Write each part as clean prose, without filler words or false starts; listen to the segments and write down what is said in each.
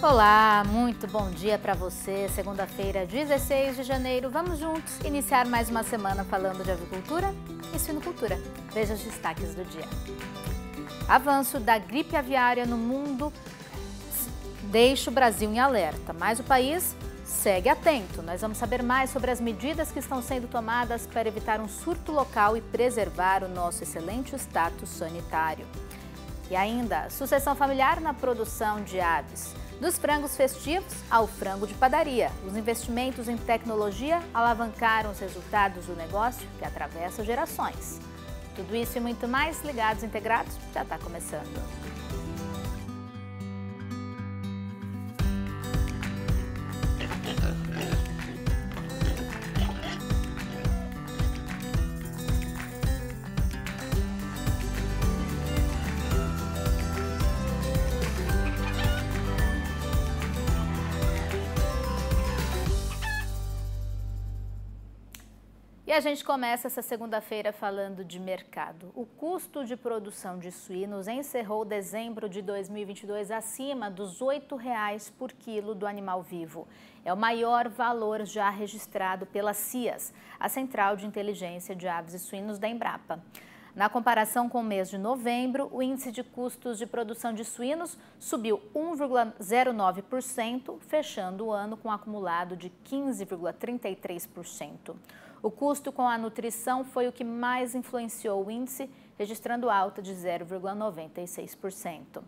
Olá, muito bom dia para você. Segunda-feira, 16 de janeiro. Vamos juntos iniciar mais uma semana falando de avicultura e suinocultura. Veja os destaques do dia. Avanço da gripe aviária no mundo deixa o Brasil em alerta, mas o país segue atento. Nós vamos saber mais sobre as medidas que estão sendo tomadas para evitar um surto local e preservar o nosso excelente status sanitário. E ainda, sucessão familiar na produção de aves. Dos frangos festivos ao frango de padaria, os investimentos em tecnologia alavancaram os resultados do negócio que atravessa gerações. Tudo isso e muito mais, Ligados Integrados, já está começando. E a gente começa essa segunda-feira falando de mercado. O custo de produção de suínos encerrou dezembro de 2022 acima dos R$ 8,00 por quilo do animal vivo. É o maior valor já registrado pela CIAS, a Central de Inteligência de Aves e Suínos da Embrapa. Na comparação com o mês de novembro, o índice de custos de produção de suínos subiu 1,09%, fechando o ano com um acumulado de 15,33%. O custo com a nutrição foi o que mais influenciou o índice, registrando alta de 0,96%.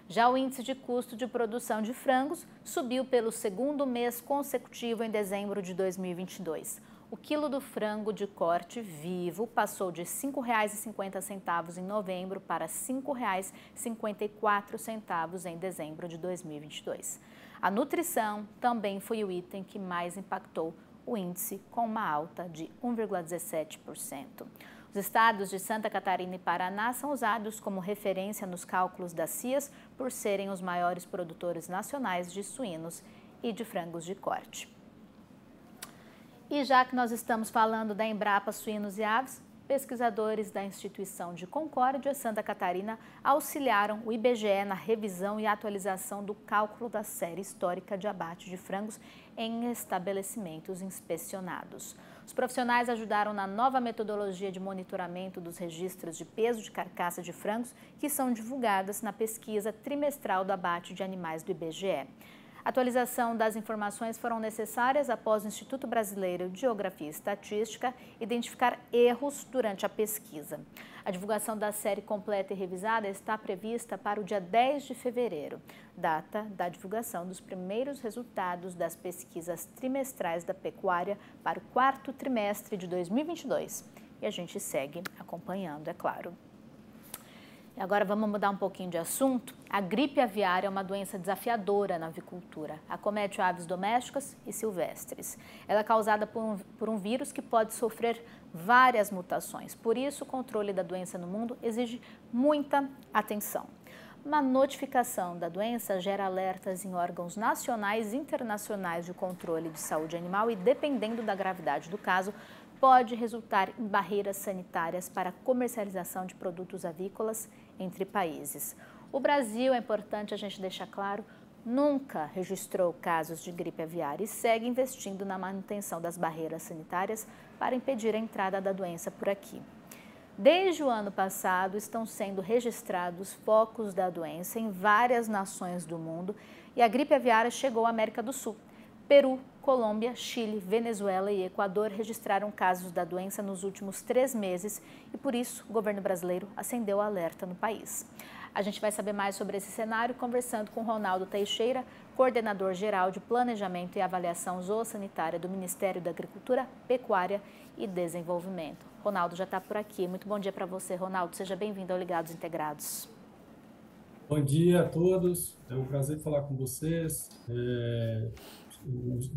Já o índice de custo de produção de frangos subiu pelo segundo mês consecutivo em dezembro de 2022. O quilo do frango de corte vivo passou de R$ 5,50 em novembro para R$ 5,54 em dezembro de 2022. A nutrição também foi o item que mais impactou o índice, com uma alta de 1,17%. Os estados de Santa Catarina e Paraná são usados como referência nos cálculos da CIAS por serem os maiores produtores nacionais de suínos e de frangos de corte. E já que nós estamos falando da Embrapa Suínos e Aves, pesquisadores da instituição de Concórdia, Santa Catarina, auxiliaram o IBGE na revisão e atualização do cálculo da série histórica de abate de frangos em estabelecimentos inspecionados. Os profissionais ajudaram na nova metodologia de monitoramento dos registros de peso de carcaça de frangos que são divulgadas na pesquisa trimestral do abate de animais do IBGE. A atualização das informações foram necessárias após o Instituto Brasileiro de Geografia e Estatística identificar erros durante a pesquisa. A divulgação da série completa e revisada está prevista para o dia 10 de fevereiro, data da divulgação dos primeiros resultados das pesquisas trimestrais da pecuária para o quarto trimestre de 2022. E a gente segue acompanhando, é claro. E agora vamos mudar um pouquinho de assunto. A gripe aviária é uma doença desafiadora na avicultura. Acomete aves domésticas e silvestres. Ela é causada por um vírus que pode sofrer várias mutações. Por isso, o controle da doença no mundo exige muita atenção. Uma notificação da doença gera alertas em órgãos nacionais e internacionais de controle de saúde animal e, dependendo da gravidade do caso, pode resultar em barreiras sanitárias para a comercialização de produtos avícolas entre países. O Brasil, é importante a gente deixar claro, nunca registrou casos de gripe aviária e segue investindo na manutenção das barreiras sanitárias para impedir a entrada da doença por aqui. Desde o ano passado, estão sendo registrados focos da doença em várias nações do mundo e a gripe aviária chegou à América do Sul. Peru, Colômbia, Chile, Venezuela e Equador registraram casos da doença nos últimos 3 meses e, por isso, o governo brasileiro acendeu o alerta no país. A gente vai saber mais sobre esse cenário conversando com Ronaldo Teixeira, coordenador geral de Planejamento e Avaliação Zoossanitária do Ministério da Agricultura, Pecuária e Desenvolvimento. Ronaldo já está por aqui. Muito bom dia para você, Ronaldo. Seja bem-vindo ao Ligados Integrados. Bom dia a todos. É um prazer falar com vocês.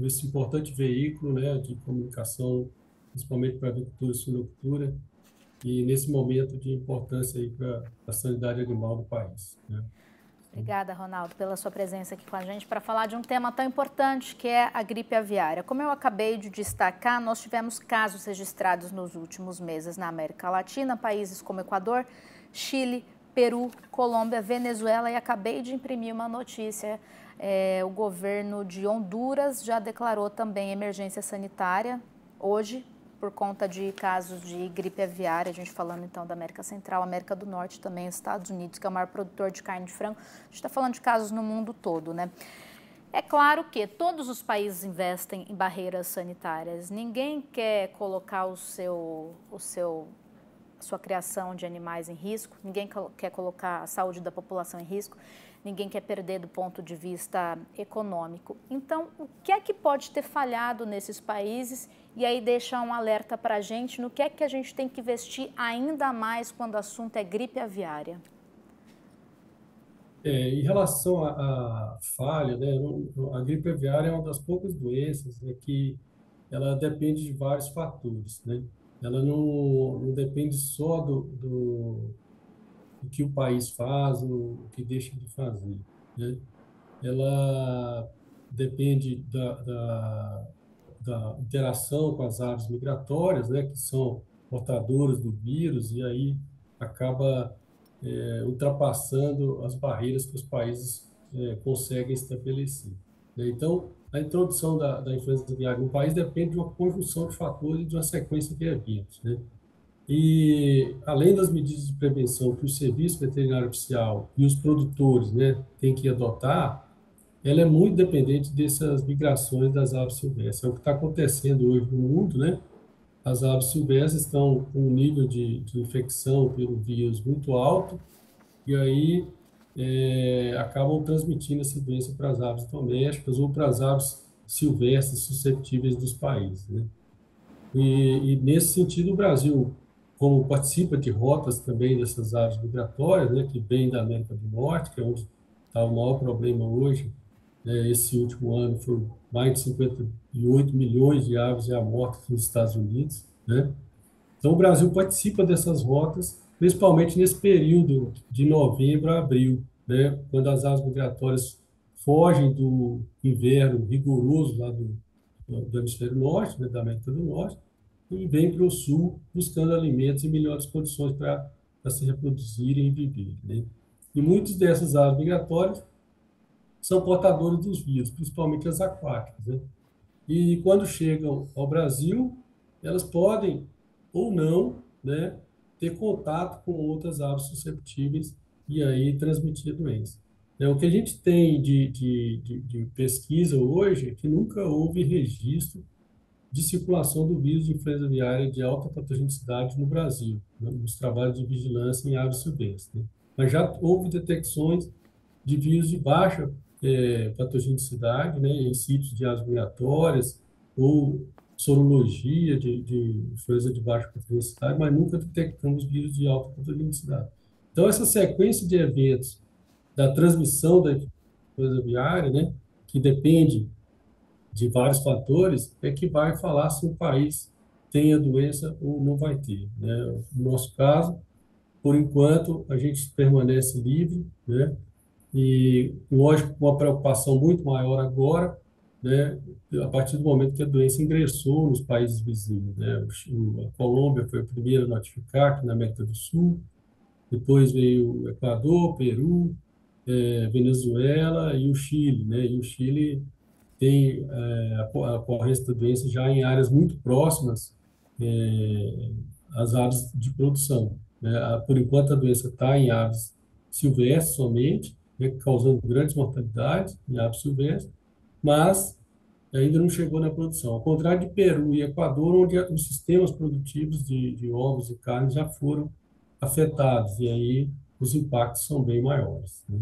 Esse importante veículo, né, de comunicação, principalmente para a agricultura e suinocultura, e nesse momento de importância aí para a sanidade animal do país, né? Obrigada, Ronaldo, pela sua presença aqui com a gente para falar de um tema tão importante que é a gripe aviária. Como eu acabei de destacar, nós tivemos casos registrados nos últimos meses na América Latina, países como Equador, Chile, Peru, Colômbia, Venezuela, e acabei de imprimir uma notícia O governo de Honduras já declarou também emergência sanitária hoje, por conta de casos de gripe aviária, a gente falando então da América Central, América do Norte também, Estados Unidos, que é o maior produtor de carne de frango. A gente está falando de casos no mundo todo, né? É claro que todos os países investem em barreiras sanitárias. Ninguém quer colocar a sua criação de animais em risco, ninguém quer colocar a saúde da população em risco, ninguém quer perder do ponto de vista econômico. Então, o que é que pode ter falhado nesses países? E aí deixa um alerta para a gente no que é que a gente tem que investir ainda mais quando o assunto é gripe aviária. Em relação à falha, né, a gripe aviária é uma das poucas doenças, né, que ela depende de vários fatores, né? Ela não depende só do que o país faz ou o que deixa de fazer, né? Ela depende da interação com as aves migratórias, né, que são portadoras do vírus, e aí acaba ultrapassando as barreiras que os países conseguem estabelecer, né? Então, a introdução da influenza aviária no país depende de uma conjunção de fatores e de uma sequência de eventos, né? E, além das medidas de prevenção que o Serviço Veterinário Oficial e os produtores, né, têm que adotar, ela é muito dependente dessas migrações das aves silvestres. É o que está acontecendo hoje no mundo, né? As aves silvestres estão com um nível de infecção pelo vírus muito alto, e aí acabam transmitindo essa doença para as aves domésticas ou para as aves silvestres suscetíveis dos países, né? Nesse sentido, o Brasil, como participa de rotas também dessas aves migratórias, né, que vêm da América do Norte, que é onde está o maior problema hoje, né, esse último ano foi mais de 58 milhões de aves já mortas nos Estados Unidos, né? Então, o Brasil participa dessas rotas, principalmente nesse período de novembro a abril, né, quando as aves migratórias fogem do inverno rigoroso lá do hemisfério norte, né, da América do Norte, e vêm para o sul buscando alimentos e melhores condições para se reproduzirem e viverem, né? E muitas dessas aves migratórias são portadores dos vírus, principalmente as aquáticas, né? E quando chegam ao Brasil, elas podem ou não, né, ter contato com outras aves susceptíveis e aí transmitir a doença. O que a gente tem de pesquisa hoje é que nunca houve registro de circulação do vírus de influenza aviária de alta patogenicidade no Brasil, né, nos trabalhos de vigilância em aves silvestres, né? Mas já houve detecções de vírus de baixa patogenicidade, né, em sítios de aves migratórias ou sorologia de influenza de baixa patogenicidade, mas nunca detectamos vírus de alta patogenicidade. Então, essa sequência de eventos da transmissão da influenza aviária, né, que depende de vários fatores, é que vai falar se o país tem a doença ou não vai ter, né? No nosso caso, por enquanto, a gente permanece livre, né? E, lógico, com uma preocupação muito maior agora, né, a partir do momento que a doença ingressou nos países vizinhos, né? A Colômbia foi a primeira a notificar aqui na América do Sul, depois veio o Equador, Peru, Venezuela e o Chile, né? E o Chile tem a ocorrência da doença já em áreas muito próximas às aves de produção, né? Por enquanto, a doença está em aves silvestres somente, né, causando grandes mortalidades em aves silvestres, mas ainda não chegou na produção. Ao contrário de Peru e Equador, onde os sistemas produtivos de ovos e carnes já foram afetados, e aí os impactos são bem maiores, né?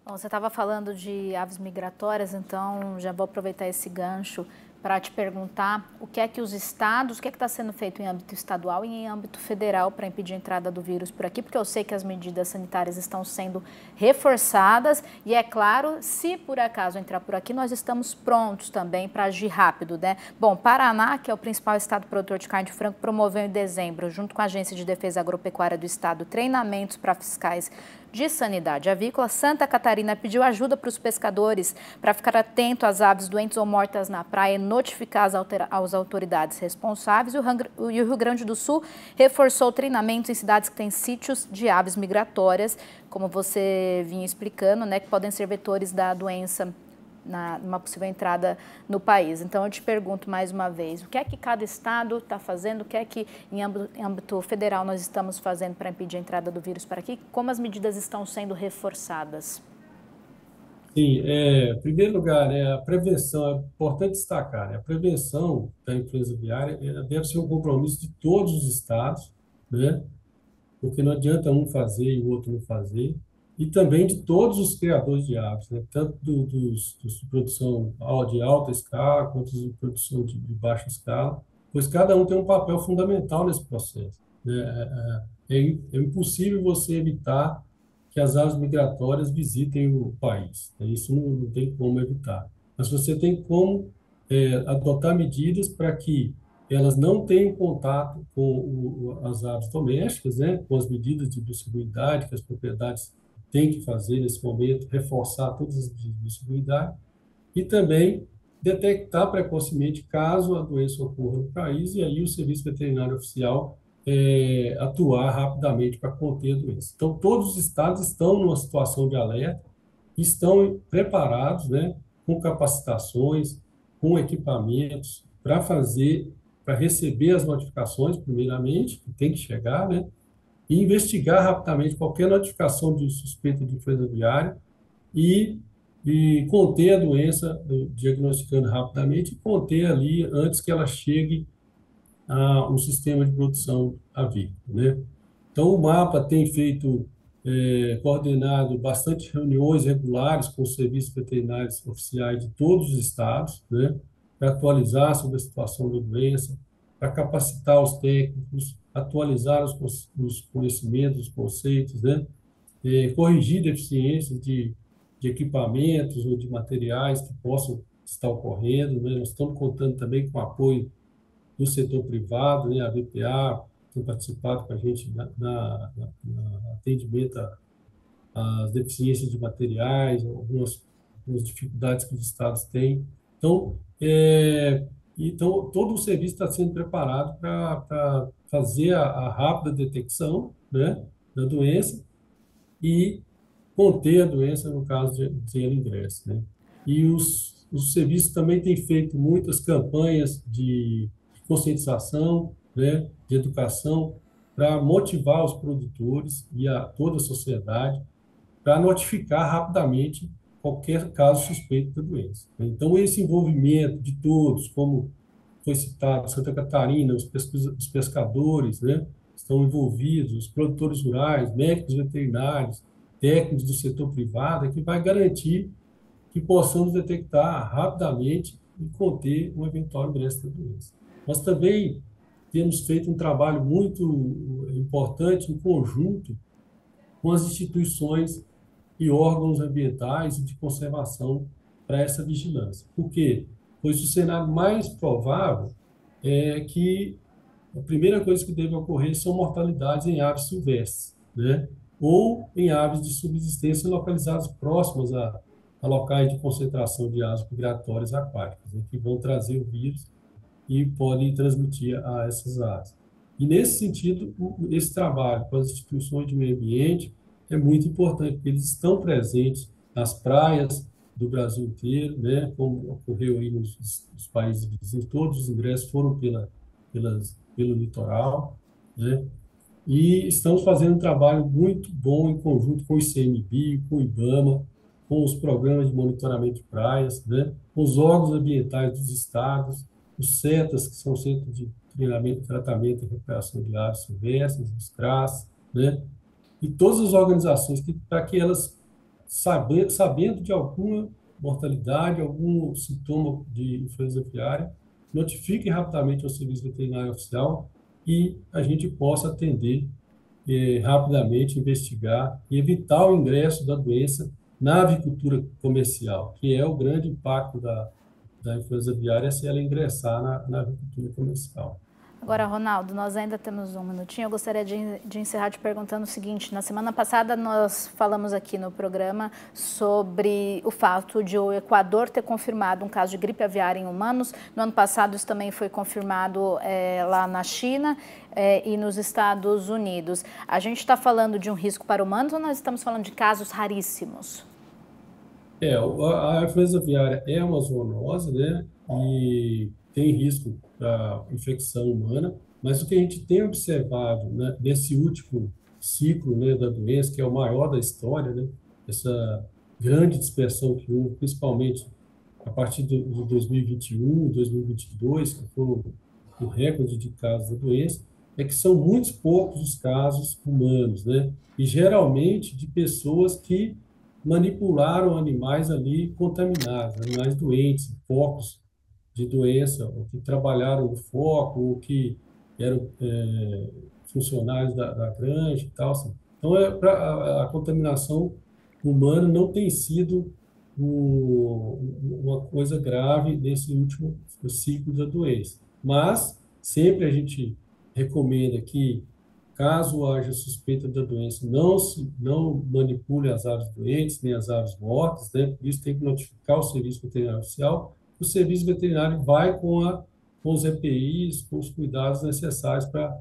Bom, você estava falando de aves migratórias, então já vou aproveitar esse gancho para te perguntar o que é que os estados, o que é que está sendo feito em âmbito estadual e em âmbito federal para impedir a entrada do vírus por aqui, porque eu sei que as medidas sanitárias estão sendo reforçadas e, é claro, se por acaso entrar por aqui, nós estamos prontos também para agir rápido, né? Bom, Paraná, que é o principal estado produtor de carne de frango, promoveu em dezembro, junto com a Agência de Defesa Agropecuária do Estado, treinamentos para fiscais de Sanidade Avícola, Santa Catarina pediu ajuda para os pescadores para ficar atento às aves doentes ou mortas na praia e notificar as autoridades responsáveis. E o Rio Grande do Sul reforçou treinamentos em cidades que têm sítios de aves migratórias, como você vinha explicando, né, que podem ser vetores da doença numa possível entrada no país. Então, eu te pergunto mais uma vez, o que é que cada estado está fazendo, o que é que em âmbito federal nós estamos fazendo para impedir a entrada do vírus para aqui, como as medidas estão sendo reforçadas? Sim, em primeiro lugar, né, a prevenção, é importante destacar, né, a prevenção da influenza aviária deve ser um compromisso de todos os estados, né, porque não adianta um fazer e o outro não fazer, e também de todos os criadores de aves, né? Tanto dos de produção de alta escala, quanto os de produção de baixa escala, pois cada um tem um papel fundamental nesse processo, né? É impossível você evitar que as aves migratórias visitem o país, né? Isso não tem como evitar. Mas você tem como adotar medidas para que elas não tenham contato com as aves domésticas, né, com as medidas de biosseguridade que as propriedades têm que fazer nesse momento, reforçar todas as medidas de biosseguridade, e também detectar precocemente caso a doença ocorra no país, e aí o Serviço Veterinário Oficial atuar rapidamente para conter a doença. Então, todos os estados estão numa situação de alerta, estão preparados, né, com capacitações, com equipamentos para receber as notificações, primeiramente, que tem que chegar, né, e investigar rapidamente qualquer notificação de suspeita de influenza aviária e, e conter a doença, diagnosticando rapidamente e conter ali antes que ela chegue a um sistema de produção avícola, né? Então, o MAPA tem feito, coordenado bastante reuniões regulares com os serviços veterinários oficiais de todos os estados, né, para atualizar sobre a situação da doença, para capacitar os técnicos, atualizar os conhecimentos, os conceitos, né, corrigir deficiências de equipamentos ou de materiais que possam estar ocorrendo, né. Nós estamos contando também com o apoio do setor privado, né, a BPA tem participado com a gente na atendimento às deficiências de materiais, algumas dificuldades que os estados têm. Então, todo o serviço está sendo preparado para fazer a rápida detecção, né, da doença e conter a doença no caso de ela ingresse, né? E os serviços também têm feito muitas campanhas de conscientização, né, de educação, para motivar os produtores e a toda a sociedade para notificar rapidamente qualquer caso suspeito da doença. Então, esse envolvimento de todos, como foi citado, Santa Catarina, os pescadores, né, estão envolvidos, os produtores rurais, médicos veterinários, técnicos do setor privado, é que vai garantir que possamos detectar rapidamente e conter um eventual ingresso da doença. Nós também temos feito um trabalho muito importante em conjunto com as instituições e órgãos ambientais e de conservação para essa vigilância. Por quê? Pois o cenário mais provável é que a primeira coisa que deve ocorrer são mortalidades em aves silvestres, né? Ou em aves de subsistência localizadas próximas a locais de concentração de aves migratórias aquáticas, né, que vão trazer o vírus e podem transmitir a essas aves. E, nesse sentido, esse trabalho com as instituições de meio ambiente é muito importante, porque eles estão presentes nas praias do Brasil inteiro, né, como ocorreu aí nos países vizinhos, todos os ingressos foram pelo litoral, né, e estamos fazendo um trabalho muito bom em conjunto com o ICMBio, com o IBAMA, com os programas de monitoramento de praias, né, com os órgãos ambientais dos estados, os CETAS, que são Centros de Treinamento, Tratamento e Recuperação de Aves Silvestres, os CRAS, né, e todas as organizações, para que elas, sabendo de alguma mortalidade, algum sintoma de influenza aviária, notifiquem rapidamente ao Serviço Veterinário Oficial e a gente possa atender rapidamente, investigar e evitar o ingresso da doença na avicultura comercial, que é o grande impacto da influenza aviária se ela ingressar na avicultura comercial. Agora, Ronaldo, nós ainda temos um minutinho. Eu gostaria de encerrar te perguntando o seguinte: na semana passada nós falamos aqui no programa sobre o fato de o Equador ter confirmado um caso de gripe aviária em humanos. No ano passado isso também foi confirmado lá na China e nos Estados Unidos. A gente está falando de um risco para humanos ou nós estamos falando de casos raríssimos? A influenza aviária é uma zoonose, né? E tem risco para infecção humana, mas o que a gente tem observado, né, nesse último ciclo, né, da doença, que é o maior da história, né? Essa grande dispersão que houve, principalmente a partir de 2021, 2022, que foi o recorde de casos da doença, é que são muitos poucos os casos humanos, né? E geralmente de pessoas que manipularam animais ali contaminados, animais doentes, focos de doença, ou que trabalharam no foco, ou que eram funcionários da granja e tal. Assim. Então, a contaminação humana não tem sido uma coisa grave nesse último ciclo da doença. Mas, sempre a gente recomenda que, caso haja suspeita da doença, não manipule as aves doentes, nem as aves mortas, né? Por isso tem que notificar o Serviço Veterinário Oficial. O Serviço Veterinário vai com os EPIs, com os cuidados necessários para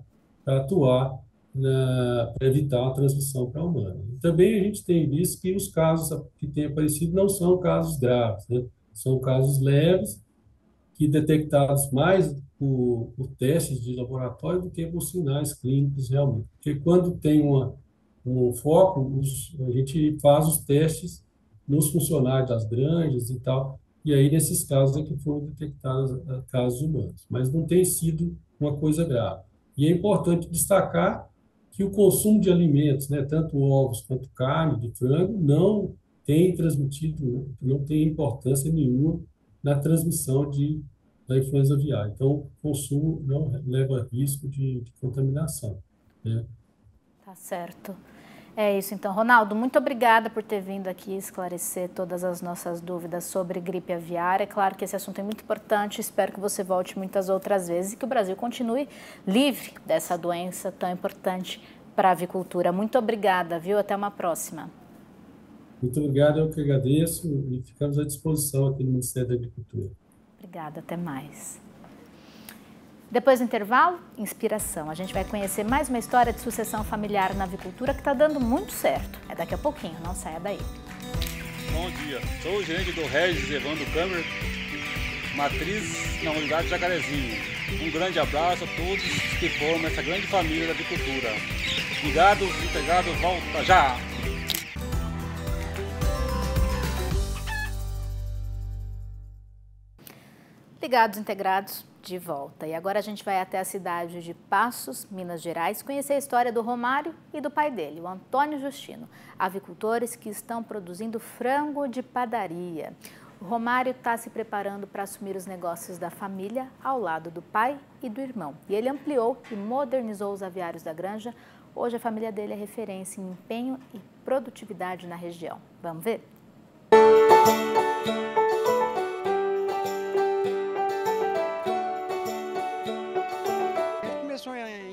atuar para evitar a transmissão para a humana. E também a gente tem visto que os casos que têm aparecido não são casos graves, né? São casos leves, que detectados mais por testes de laboratório do que por sinais clínicos realmente. Porque quando tem um foco, a gente faz os testes nos funcionários das granjas e tal, e aí nesses casos é que foram detectados casos humanos. Mas não tem sido uma coisa grave. E é importante destacar que o consumo de alimentos, né, tanto ovos quanto carne de frango, não tem transmitido, não tem importância nenhuma na transmissão da influenza aviária. Então, o consumo não leva risco de contaminação, né? Tá certo. É isso, então. Ronaldo, muito obrigada por ter vindo aqui esclarecer todas as nossas dúvidas sobre gripe aviária. É claro que esse assunto é muito importante, espero que você volte muitas outras vezes e que o Brasil continue livre dessa doença tão importante para a avicultura. Muito obrigada, viu? Até uma próxima. Muito obrigado, eu que agradeço e ficamos à disposição aqui no Ministério da Agricultura. Obrigada, até mais. Depois do intervalo, inspiração. A gente vai conhecer mais uma história de sucessão familiar na avicultura que está dando muito certo. É daqui a pouquinho, não saia daí. Bom dia, sou o gerente do Regis Evandro Câmara, matriz na unidade Jacarezinho. Um grande abraço a todos que formam essa grande família da avicultura. Ligados, integrados, volta já! Ligados, integrados, de volta. E agora a gente vai até a cidade de Passos, Minas Gerais, conhecer a história do Romário e do pai dele, o Antônio Justino, avicultores que estão produzindo frango de padaria. O Romário está se preparando para assumir os negócios da família ao lado do pai e do irmão. E ele ampliou e modernizou os aviários da granja. Hoje a família dele é referência em empenho e produtividade na região. Vamos ver?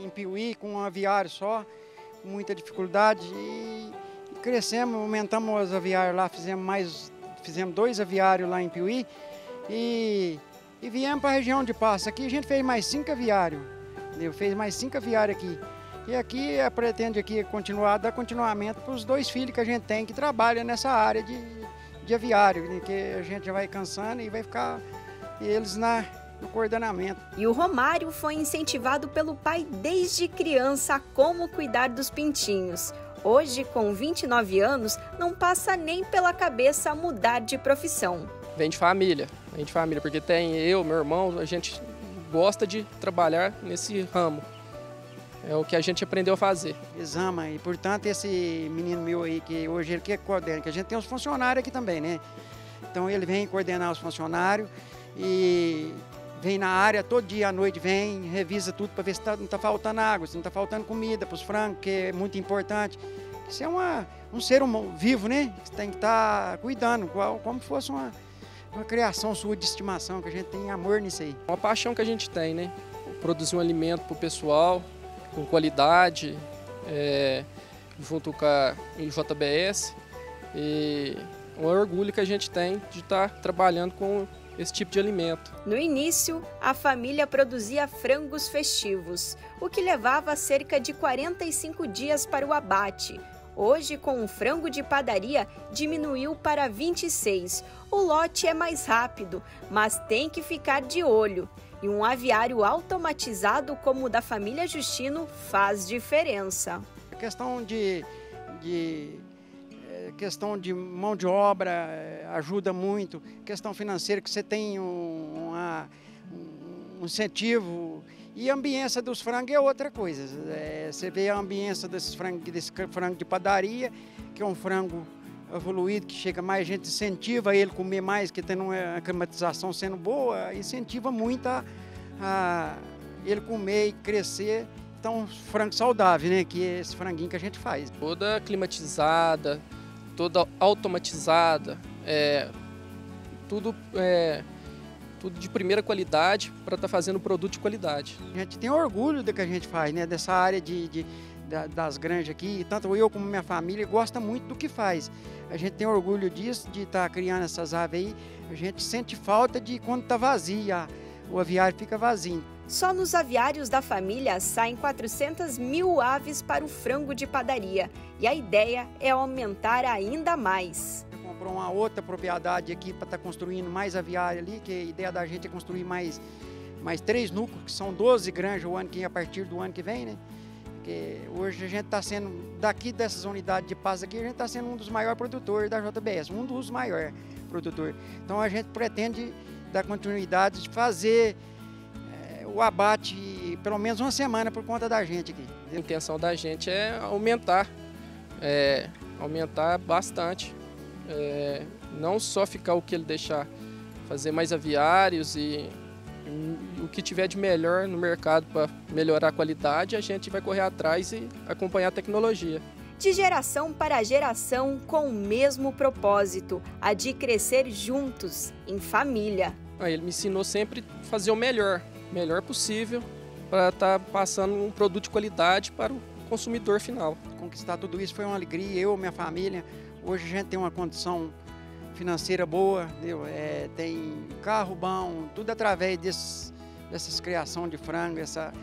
Em Piuí, com um aviário só, com muita dificuldade, e crescemos, aumentamos os aviários lá, fizemos 2 aviários lá em Piuí e viemos para a região de Passos. Aqui a gente fez mais 5 aviários, entendeu? Fez mais 5 aviários aqui. E aqui pretende aqui dar continuamento para os 2 filhos que a gente tem que trabalham nessa área de aviário, que a gente já vai cansando e vai ficar eles no coordenamento. E o Romário foi incentivado pelo pai desde criança a como cuidar dos pintinhos. Hoje, com 29 anos, não passa nem pela cabeça mudar de profissão. Vem de família, porque tem eu, meu irmão, a gente gosta de trabalhar nesse ramo. É o que a gente aprendeu a fazer. Exama, e portanto esse menino meu aí, que hoje ele que coordena, que a gente tem os funcionários aqui também, né? Então ele vem coordenar os funcionários e vem na área, todo dia à noite vem, revisa tudo para ver se não está faltando água, se não está faltando comida para os frangos, que é muito importante. Isso é um ser humano vivo, né? Você tem que estar cuidando, como se fosse uma criação sua de estimação, que a gente tem amor nisso aí. Uma paixão que a gente tem, né? produzir um alimento para o pessoal com qualidade, junto com a IJBS, e um orgulho que a gente tem de estar trabalhando com esse tipo de alimento. No início, a família produzia frangos festivos, o que levava cerca de 45 dias para o abate. Hoje, com o frango de padaria, diminuiu para 26. O lote é mais rápido, mas tem que ficar de olho. E um aviário automatizado como o da família Justino faz diferença. A questão de mão de obra ajuda muito, questão financeira que você tem um incentivo, e a ambiência dos frangos é outra coisa. Você vê a ambiência desse frango de padaria, que é um frango evoluído, que chega mais gente, incentiva ele a comer mais, que tendo a climatização sendo boa, incentiva muito a ele comer e crescer. Então, frango saudável, né? Que é esse franguinho que a gente faz. Toda climatizada, toda automatizada, tudo de primeira qualidade para estar fazendo produto de qualidade. A gente tem orgulho do que a gente faz, né? Dessa área das granjas aqui, tanto eu como minha família gosta muito do que faz. A gente tem orgulho disso, de estar criando essas aves aí. A gente sente falta de quando está vazia, o aviário fica vazio. Só nos aviários da família saem 400 mil aves para o frango de padaria, e a ideia é aumentar ainda mais. Comprou uma outra propriedade aqui para estar construindo mais aviário ali, que a ideia da gente é construir mais 3 núcleos, que são 12 granjas a partir do ano que vem, né? Porque hoje a gente está sendo, daqui dessas unidades de paz aqui, a gente está sendo um dos maiores produtores da JBS, um dos maiores produtores. Então a gente pretende dar continuidade de fazer o abate pelo menos uma semana por conta da gente aqui. A intenção da gente é aumentar bastante. Não só ficar o que ele deixar, fazer mais aviários e o que tiver de melhor no mercado para melhorar a qualidade, a gente vai correr atrás e acompanhar a tecnologia. De geração para geração, com o mesmo propósito, a de crescer juntos, em família. Ele me ensinou sempre a fazer o melhor possível para estar passando um produto de qualidade para o consumidor final. Conquistar tudo isso foi uma alegria, eu, minha família. Hoje a gente tem uma condição financeira boa, entendeu? Tem carro bom, tudo através dessas criações de frango, essa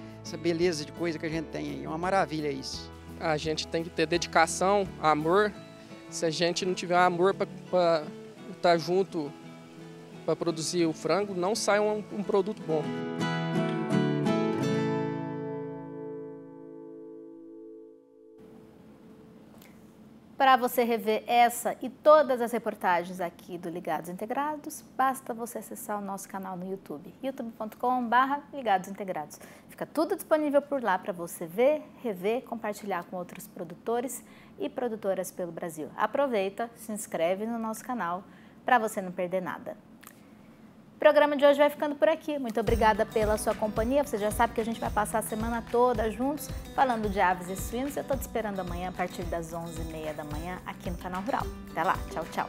beleza de coisa que a gente tem aí. É uma maravilha isso. A gente tem que ter dedicação, amor. Se a gente não tiver amor para estar junto para produzir o frango, não sai um produto bom. Para você rever essa e todas as reportagens aqui do Ligados Integrados, basta você acessar o nosso canal no YouTube, youtube.com/ligadosintegrados. Fica tudo disponível por lá para você ver, rever, compartilhar com outros produtores e produtoras pelo Brasil. Aproveita, se inscreve no nosso canal para você não perder nada. O programa de hoje vai ficando por aqui. Muito obrigada pela sua companhia. Você já sabe que a gente vai passar a semana toda juntos falando de aves e suínos. Eu estou te esperando amanhã a partir das 11h30 da manhã aqui no Canal Rural. Até lá. Tchau, tchau.